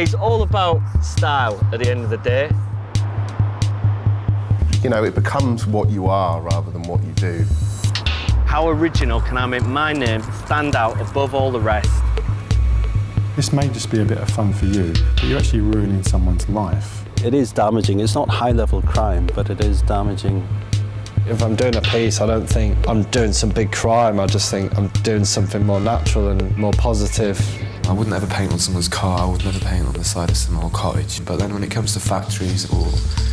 It's all about style at the end of the day. You know, it becomes what you are rather than what you do. How original can I make my name stand out above all the rest? This may just be a bit of fun for you, but you're actually ruining someone's life. It is damaging. It's not high-level crime, but it is damaging. If I'm doing a piece, I don't think I'm doing some big crime. I just think I'm doing something more natural and more positive. I wouldn't ever paint on someone's car, I would never paint on the side of some old cottage. But then when it comes to factories or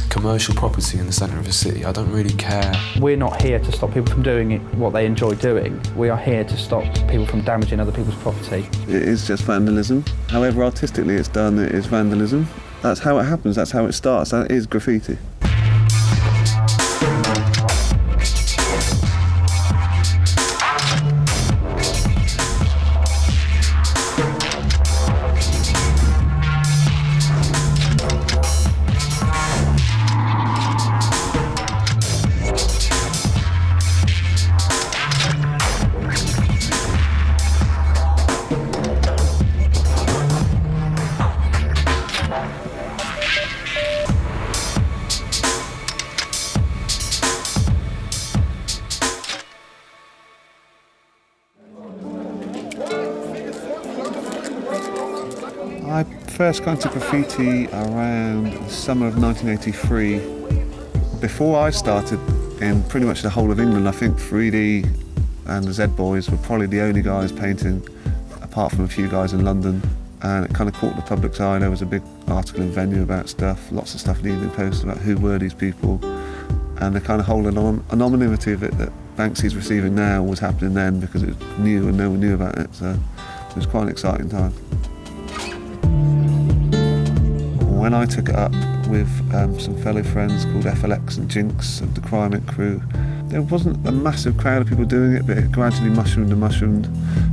commercial property in the centre of a city, I don't really care. We're not here to stop people from doing what they enjoy doing. We are here to stop people from damaging other people's property. It is just vandalism. However artistically it's done, it is vandalism. That's how it happens, that's how it starts, that is graffiti. I first got into graffiti around the summer of 1983. Before I started, in pretty much the whole of England, I think 3D and the Z Boys were probably the only guys painting, apart from a few guys in London. And it kind of caught the public's eye. There was a big article in Venue about stuff, lots of stuff in the Evening Post about who were these people. And the kind of whole anonymity of it that Banksy's receiving now was happening then because it was new and no one knew about it. So it was quite an exciting time. When I took it up with some fellow friends called FLX and Jinx of the Crime It crew, there wasn't a massive crowd of people doing it, but it gradually mushroomed and mushroomed.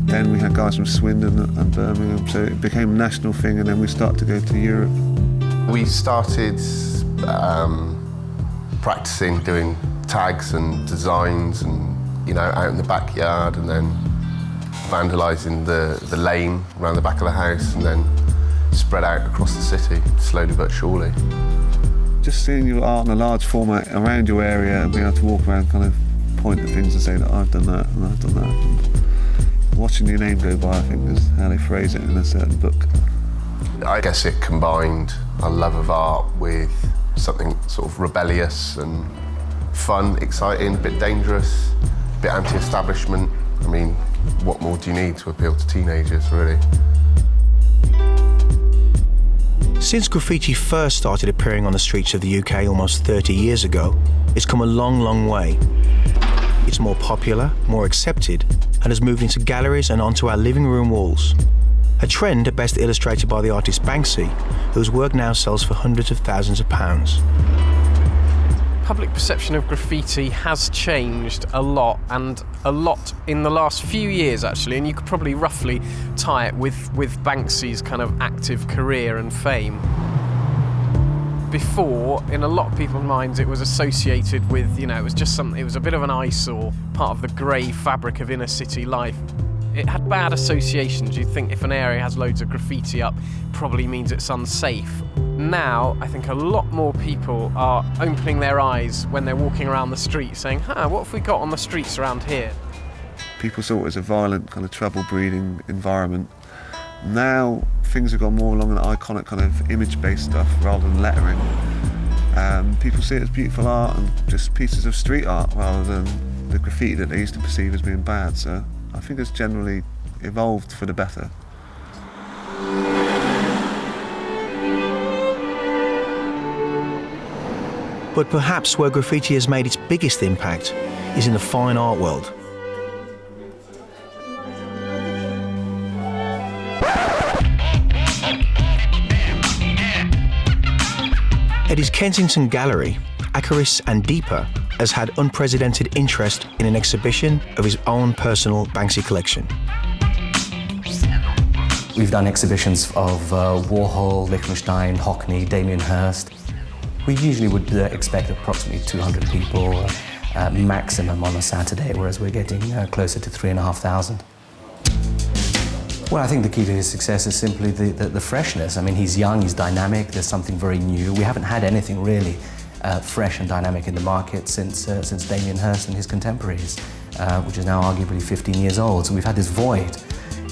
Then we had guys from Swindon and Birmingham, so it became a national thing, and then we started to go to Europe. We started practicing doing tags and designs and, you know, out in the backyard, and then vandalising the lane around the back of the house, and then spread out across the city, slowly but surely. Just seeing your art in a large format around your area and being able to walk around, kind of point at things and say that I've done that and I've done that. And watching your name go by, I think, is how they phrase it in a certain book. I guess it combined a love of art with something sort of rebellious and fun, exciting, a bit dangerous, a bit anti-establishment. I mean, what more do you need to appeal to teenagers, really? Since graffiti first started appearing on the streets of the UK almost 30 years ago, it's come a long, long way. It's more popular, more accepted, and has moved into galleries and onto our living room walls. A trend best illustrated by the artist Banksy, whose work now sells for hundreds of thousands of pounds. Public perception of graffiti has changed a lot, and a lot in the last few years actually, and you could probably roughly tie it with Banksy's kind of active career and fame. Before, in a lot of people's minds, it was associated with, you know, it was just something, it was a bit of an eyesore, part of the grey fabric of inner city life. It had bad associations. You'd think if an area has loads of graffiti up, probably means it's unsafe. Now, I think a lot more people are opening their eyes when they're walking around the street saying, what have we got on the streets around here? People saw it as a violent, kind of trouble-breeding environment. Now, things have gone more along an iconic kind of image-based stuff rather than lettering. People see it as beautiful art and just pieces of street art rather than the graffiti that they used to perceive as being bad. So I think it's generally evolved for the better. But perhaps where graffiti has made its biggest impact is in the fine art world. At his Kensington gallery, Acaris and Deepa has had unprecedented interest in an exhibition of his own personal Banksy collection. We've done exhibitions of Warhol, Lichtenstein, Hockney, Damien Hirst. We usually would expect approximately 200 people maximum on a Saturday, whereas we're getting closer to 3,500. Well, I think the key to his success is simply the freshness. I mean, he's young, he's dynamic, there's something very new. We haven't had anything really fresh and dynamic in the market since Damien Hirst and his contemporaries, which is now arguably 15 years old. So we've had this void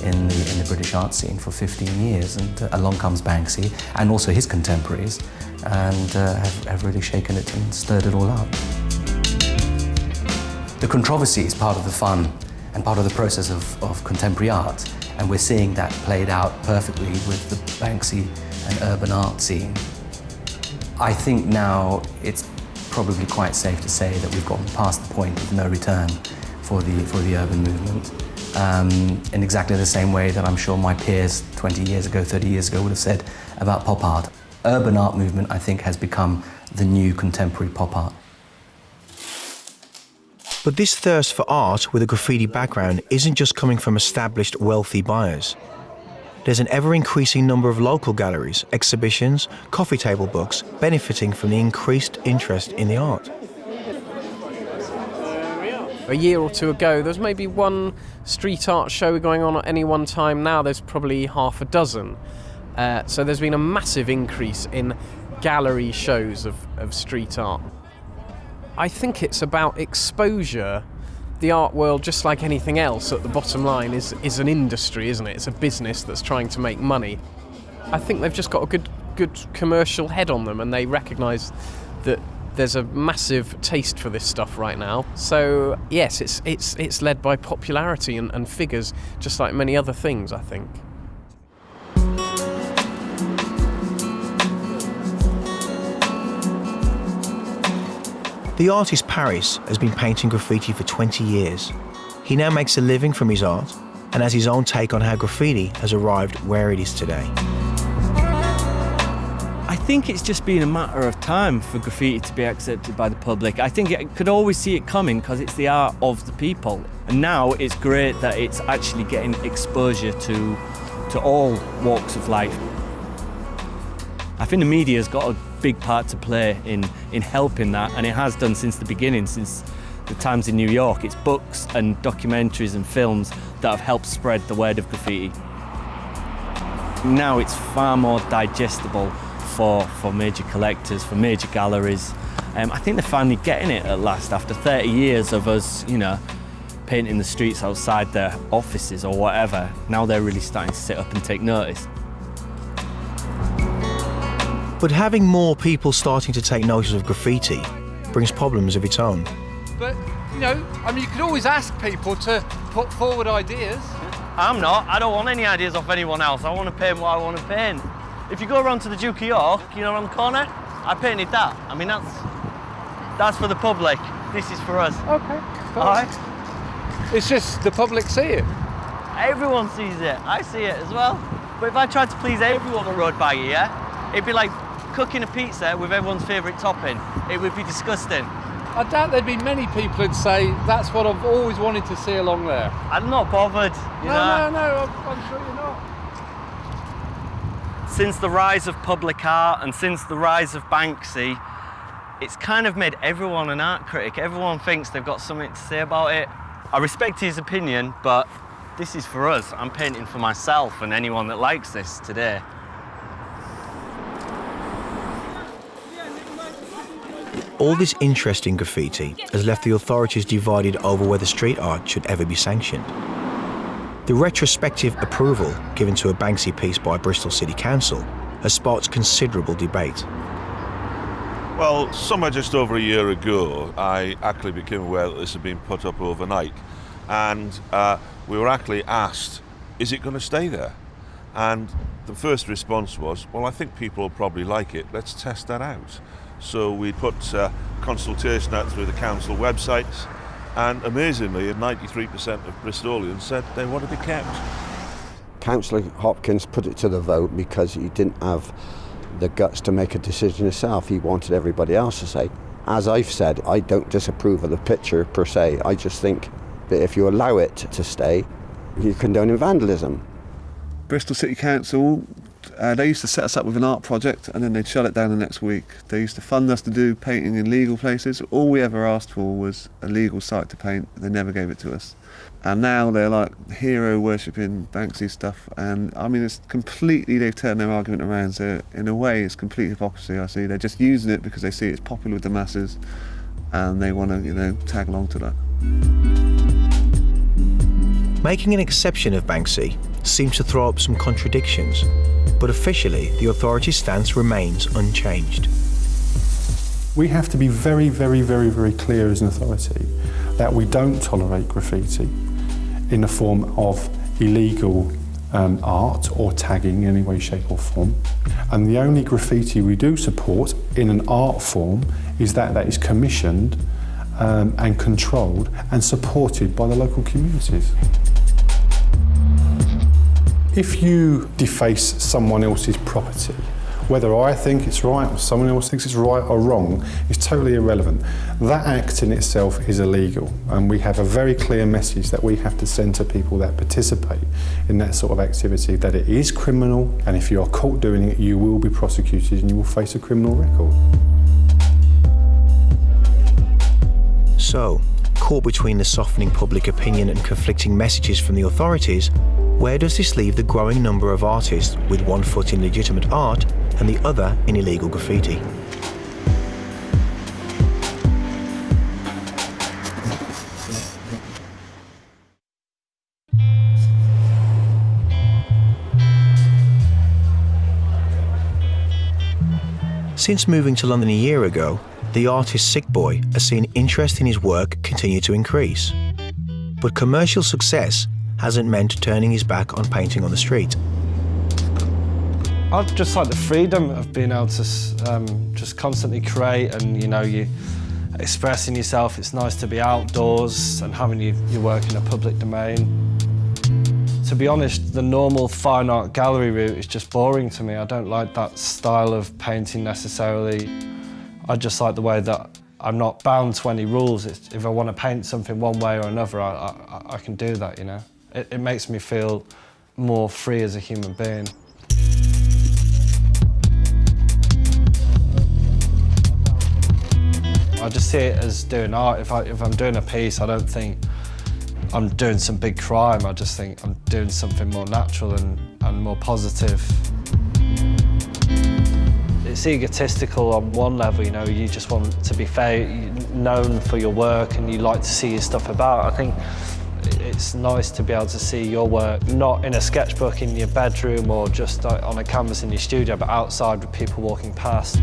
in the British art scene for 15 years, and along comes Banksy and also his contemporaries, and have really shaken it and stirred it all up. The controversy is part of the fun and part of the process of contemporary art, and we're seeing that played out perfectly with the Banksy and urban art scene. I think now it's probably quite safe to say that we've gotten past the point of no return for the urban movement. In exactly the same way that I'm sure my peers 20 years ago, 30 years ago would have said about pop art. Urban art movement, I think, has become the new contemporary pop art. But this thirst for art with a graffiti background isn't just coming from established wealthy buyers. There's an ever-increasing number of local galleries, exhibitions, coffee table books benefiting from the increased interest in the art. A year or two ago, there was maybe one street art show going on at any one time. Now there's probably half a dozen. So there's been a massive increase in gallery shows of street art. I think it's about exposure. The art world, just like anything else, at the bottom line, is an industry, isn't it? It's a business that's trying to make money. I think they've just got a good commercial head on them, and they recognise that there's a massive taste for this stuff right now. So yes, it's led by popularity and figures, just like many other things, I think. The artist Paris has been painting graffiti for 20 years. He now makes a living from his art and has his own take on how graffiti has arrived where it is today. I think it's just been a matter of time for graffiti to be accepted by the public. I think it could always see it coming because it's the art of the people. And now it's great that it's actually getting exposure to all walks of life. I think the media's got a big part to play in helping that, and it has done since the beginning, since the times in New York. It's books and documentaries and films that have helped spread the word of graffiti. Now it's far more digestible for major collectors, for major galleries. I think they're finally getting it at last, after 30 years of us, painting the streets outside their offices or whatever. Now they're really starting to sit up and take notice. But having more people starting to take notice of graffiti brings problems of its own. But, you could always ask people to put forward ideas. I'm not. I don't want any ideas off anyone else. I want to paint what I want to paint. If you go around to the Duke of York, around the corner, I painted that. I mean, that's for the public. This is for us. Okay. All right? It's just the public see it. Everyone sees it. I see it as well. But if I tried to please everyone on the road by here, it'd be like cooking a pizza with everyone's favourite topping. It would be disgusting. I doubt there'd be many people who'd say, that's what I've always wanted to see along there. I'm not bothered, No, I'm sure you're not. Since the rise of public art and since the rise of Banksy, it's kind of made everyone an art critic. Everyone thinks they've got something to say about it. I respect his opinion, but this is for us. I'm painting for myself and anyone that likes this today. All this interest in graffiti has left the authorities divided over whether street art should ever be sanctioned. The retrospective approval given to a Banksy piece by Bristol City Council has sparked considerable debate. Well, somewhere just over a year ago, I actually became aware that this had been put up overnight, and we were actually asked, is it going to stay there? And the first response was, well, I think people will probably like it. Let's test that out. So we put consultation out through the council websites, and amazingly, 93% of Bristolians said they want to be kept. Councillor Hopkins put it to the vote because he didn't have the guts to make a decision himself. He wanted everybody else to say. As I've said, I don't disapprove of the picture per se. I just think that if you allow it to stay, you're condoning vandalism. Bristol City Council They used to set us up with an art project and then they'd shut it down the next week. They used to fund us to do painting in legal places. All we ever asked for was a legal site to paint. They never gave it to us. And now they're like hero worshipping Banksy stuff. And I mean, it's completely, they've turned their argument around. So in a way, it's complete hypocrisy, I see. They're just using it because they see it's popular with the masses and they want to, tag along to that. Making an exception of Banksy seems to throw up some contradictions, but officially the authorities' stance remains unchanged. We have to be very, very, very, very clear as an authority that we don't tolerate graffiti in the form of illegal art or tagging in any way, shape or form. And the only graffiti we do support in an art form is that is commissioned and controlled and supported by the local communities. If you deface someone else's property, whether I think it's right or someone else thinks it's right or wrong, is totally irrelevant. That act in itself is illegal, and we have a very clear message that we have to send to people that participate in that sort of activity, that it is criminal, and if you are caught doing it, you will be prosecuted and you will face a criminal record. So, caught between the softening public opinion and conflicting messages from the authorities, where does this leave the growing number of artists with one foot in legitimate art and the other in illegal graffiti? Since moving to London a year ago, the artist Sick Boy has seen interest in his work continue to increase. But commercial success hasn't meant turning his back on painting on the street. I just like the freedom of being able to just constantly create and, you expressing yourself. It's nice to be outdoors and having your work in a public domain. To be honest, the normal fine art gallery route is just boring to me. I don't like that style of painting necessarily. I just like the way that I'm not bound to any rules. If I want to paint something one way or another, I can do that, It makes me feel more free as a human being. I just see it as doing art. If I'm doing a piece, I don't think I'm doing some big crime. I just think I'm doing something more natural and more positive. It's egotistical on one level, you just want to be known for your work and you like to see your stuff about. I think it's nice to be able to see your work, not in a sketchbook in your bedroom or just on a canvas in your studio, but outside with people walking past.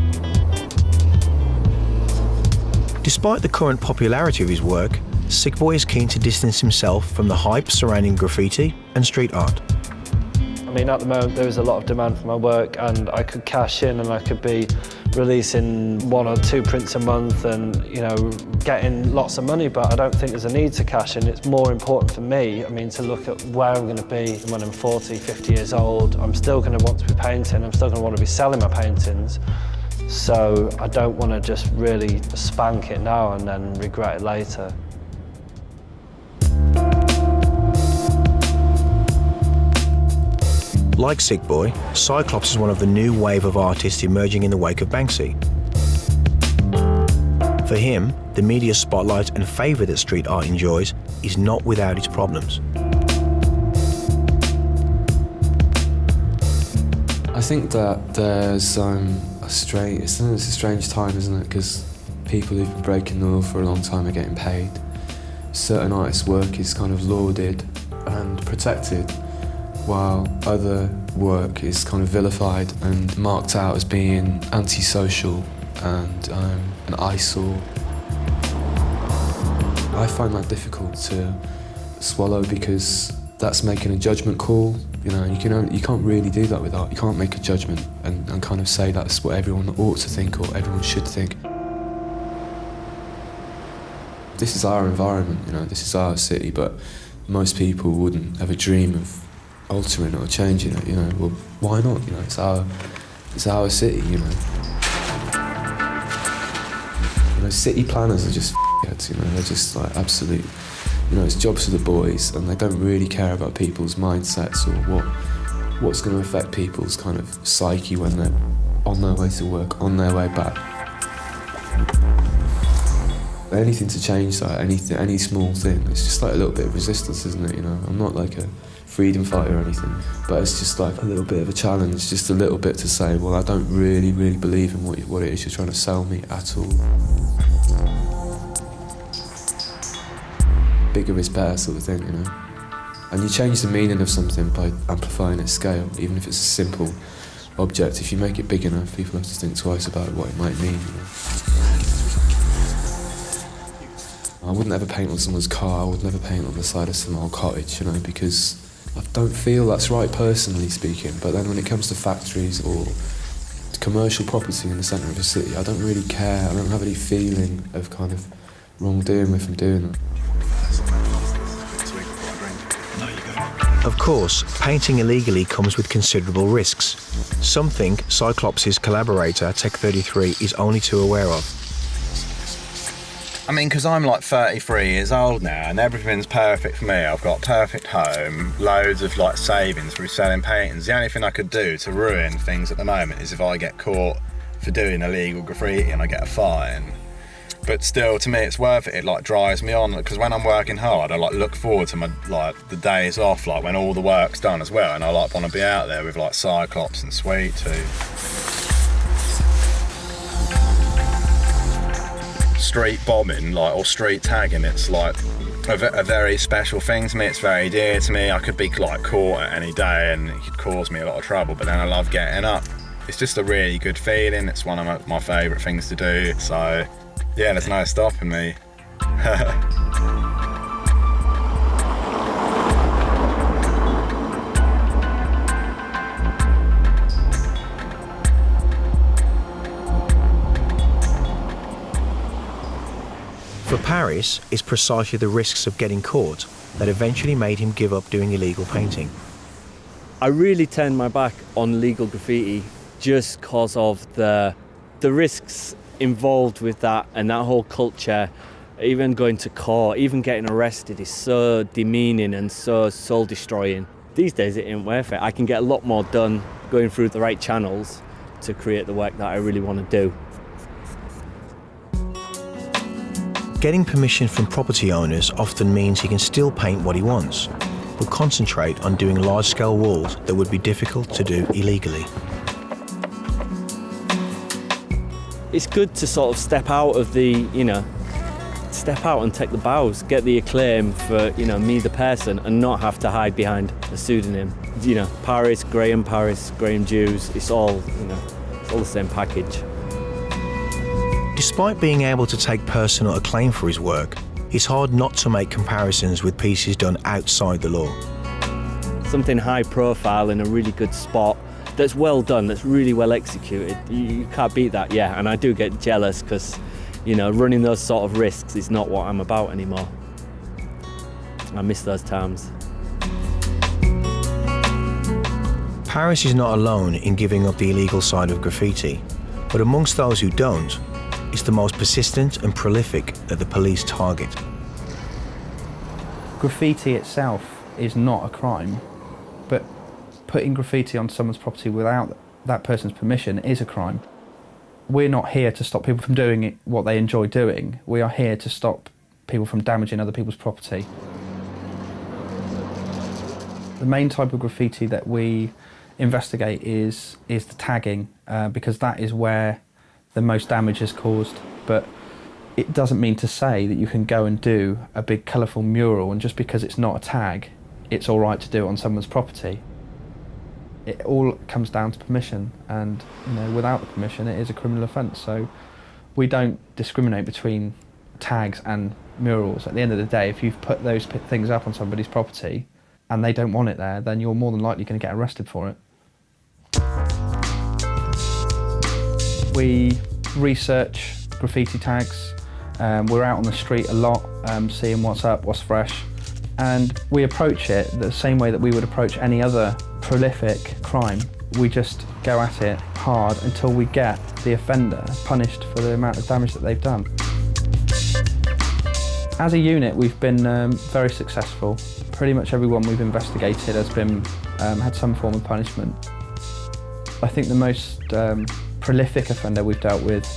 Despite the current popularity of his work, Sick Boy is keen to distance himself from the hype surrounding graffiti and street art. I mean, at the moment there is a lot of demand for my work and I could cash in and I could be releasing 1 or 2 prints a month and, getting lots of money, but I don't think there's a need to cash in. It's more important for me, to look at where I'm going to be when I'm 40, 50 years old. I'm still going to want to be painting, I'm still going to want to be selling my paintings. So I don't want to just really spank it now and then regret it later. Like Sick Boy, Cyclops is one of the new wave of artists emerging in the wake of Banksy. For him, the media spotlight and favour that street art enjoys is not without its problems. I think that there's it's a strange time, isn't it? Because people who've been breaking the law for a long time are getting paid. Certain artists' work is kind of lauded and protected, while other work is kind of vilified and marked out as being antisocial and an eyesore. I find that difficult to swallow because that's making a judgment call. You can't really do that with art. You can't make a judgment and kind of say that's what everyone ought to think or everyone should think. This is our environment, this is our city, but most people wouldn't ever dream of altering it or changing it, well, why not? It's our city, City planners are just f***heads, they're just like absolute, it's jobs for the boys and they don't really care about people's mindsets or what's going to affect people's kind of psyche when they're on their way to work, on their way back. Anything to change that, any small thing, it's just like a little bit of resistance, isn't it? You know, I'm not like a freedom fighter or anything, but it's just like a little bit of a challenge, just a little bit to say, well, I don't really believe in what it is you're trying to sell me at all. Bigger is better sort of thing, you know. And you change the meaning of something by amplifying its scale, even if it's a simple object. If you make it big enough, people have to think twice about what it might mean, you know. I wouldn't ever paint on someone's car, I would never paint on the side of some old cottage, you know, because I don't feel that's right personally speaking. But then when it comes to factories or commercial property in the centre of a city, I don't really care. I don't have any feeling of kind of wrongdoing if I'm doing that. Of course, painting illegally comes with considerable risks, something Cyclops' collaborator, Tech33, is only too aware of. I mean, because I'm like 33 years old now and everything's perfect for me. I've got a perfect home, loads of like savings through selling paintings. The only thing I could do to ruin things at the moment is if I get caught for doing illegal graffiti and I get a fine. But still, to me, it's worth it. It like drives me on, because when I'm working hard, I like look forward to my the days off, like when all the work's done as well, and I like want to be out there with like Cyclops and Sweet Tooth. Street bombing, like, or street tagging, it's like a very special thing to me. It's very dear to me. I could be like caught at any day and it could cause me a lot of trouble, but then I love getting up. It's just a really good feeling. It's one of my favourite things to do. So yeah, there's no stopping me. For Paris, it's precisely the risks of getting caught that eventually made him give up doing illegal painting. I really turned my back on legal graffiti just because of the risks involved with that, and that whole culture. Even going to court, even getting arrested is so demeaning and so soul destroying. These days it ain't worth it. I can get a lot more done going through the right channels to create the work that I really want to do. Getting permission from property owners often means he can still paint what he wants, but concentrate on doing large-scale walls that would be difficult to do illegally. It's good to sort of step out of the, step out and take the bows, get the acclaim for, me the person, and not have to hide behind a pseudonym. Paris, Graham Jews, it's all, it's all the same package. Despite being able to take personal acclaim for his work, it's hard not to make comparisons with pieces done outside the law. Something high profile in a really good spot that's well done, that's really well executed. You can't beat that, yeah. And I do get jealous because, running those sort of risks is not what I'm about anymore. I miss those times. Paris is not alone in giving up the illegal side of graffiti, but amongst those who don't, it's the most persistent and prolific that the police target. Graffiti itself is not a crime, but putting graffiti on someone's property without that person's permission is a crime. We're not here to stop people from doing what they enjoy doing. We are here to stop people from damaging other people's property. The main type of graffiti that we investigate is the tagging, because that is where the most damage is caused. But it doesn't mean to say that you can go and do a big colourful mural and just because it's not a tag, it's all right to do it on someone's property. It all comes down to permission, and without the permission it is a criminal offence. So we don't discriminate between tags and murals. At the end of the day, if you've put those things up on somebody's property and they don't want it there, then you're more than likely going to get arrested for it. We research graffiti tags. We're out on the street a lot, seeing what's up, what's fresh, and we approach it the same way that we would approach any other prolific crime. We just go at it hard until we get the offender punished for the amount of damage that they've done. As a unit, we've been very successful. Pretty much everyone we've investigated has been had some form of punishment. I think the most prolific offender we've dealt with,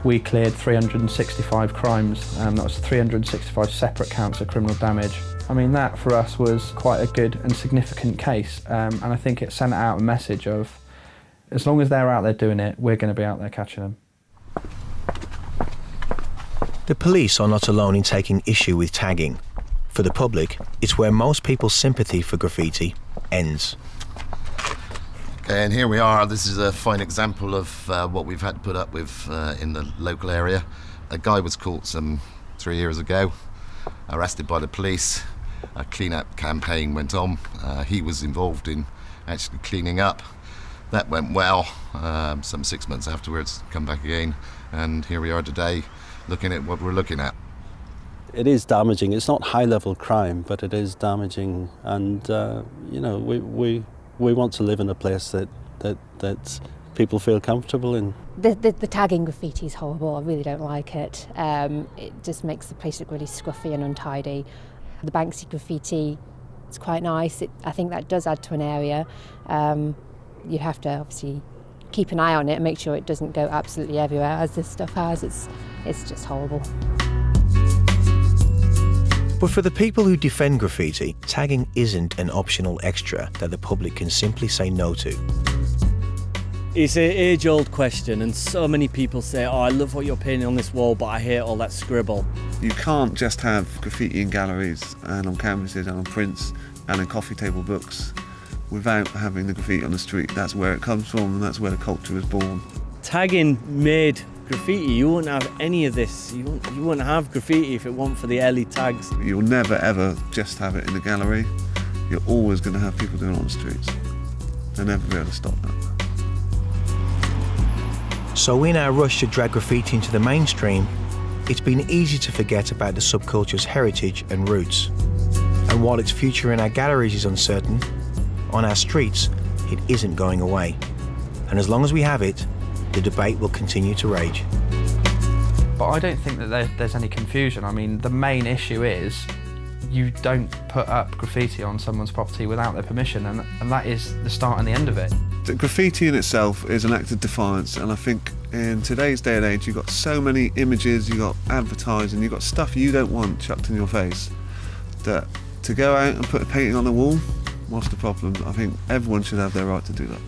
we cleared 365 crimes. That was 365 separate counts of criminal damage. I mean, that for us was quite a good and significant case, and I think it sent out a message of, as long as they're out there doing it, we're going to be out there catching them. The police are not alone in taking issue with tagging. For the public, it's where most people's sympathy for graffiti ends. And here we are. This is a fine example of what we've had to put up with in the local area. A guy was caught some 3 years ago, arrested by the police. A clean-up campaign went on. He was involved in actually cleaning up. That went well. Some 6 months afterwards, come back again, and here we are today, looking at what we're looking at. It is damaging. It's not high-level crime, but it is damaging. And you know, we want to live in a place that people feel comfortable in. The tagging graffiti is horrible. I really don't like it. It just makes the place look really scruffy and untidy. The Banksy graffiti, it's quite nice. I think that does add to an area. You have to obviously keep an eye on it and make sure it doesn't go absolutely everywhere as this stuff has. It's just horrible. But for the people who defend graffiti, tagging isn't an optional extra that the public can simply say no to. It's an age-old question, and so many people say, oh, I love what you're painting on this wall, but I hate all that scribble. You can't just have graffiti in galleries and on canvases and on prints and in coffee table books without having the graffiti on the street. That's where it comes from, and that's where the culture was born. Tagging made graffiti. You wouldn't have any of this. You wouldn't have graffiti if it weren't for the early tags. You'll never ever just have it in the gallery. You're always going to have people doing it on the streets. They'll never be able to stop that. So in our rush to drag graffiti into the mainstream, it's been easy to forget about the subculture's heritage and roots. And while its future in our galleries is uncertain, on our streets, it isn't going away. And as long as we have it, the debate will continue to rage. But I don't think that there's any confusion. I mean, the main issue is you don't put up graffiti on someone's property without their permission, and that is the start and the end of it. The graffiti in itself is an act of defiance, and I think in today's day and age you've got so many images, you've got advertising, you've got stuff you don't want chucked in your face, that to go out and put a painting on the wall, what's the problem? I think everyone should have their right to do that.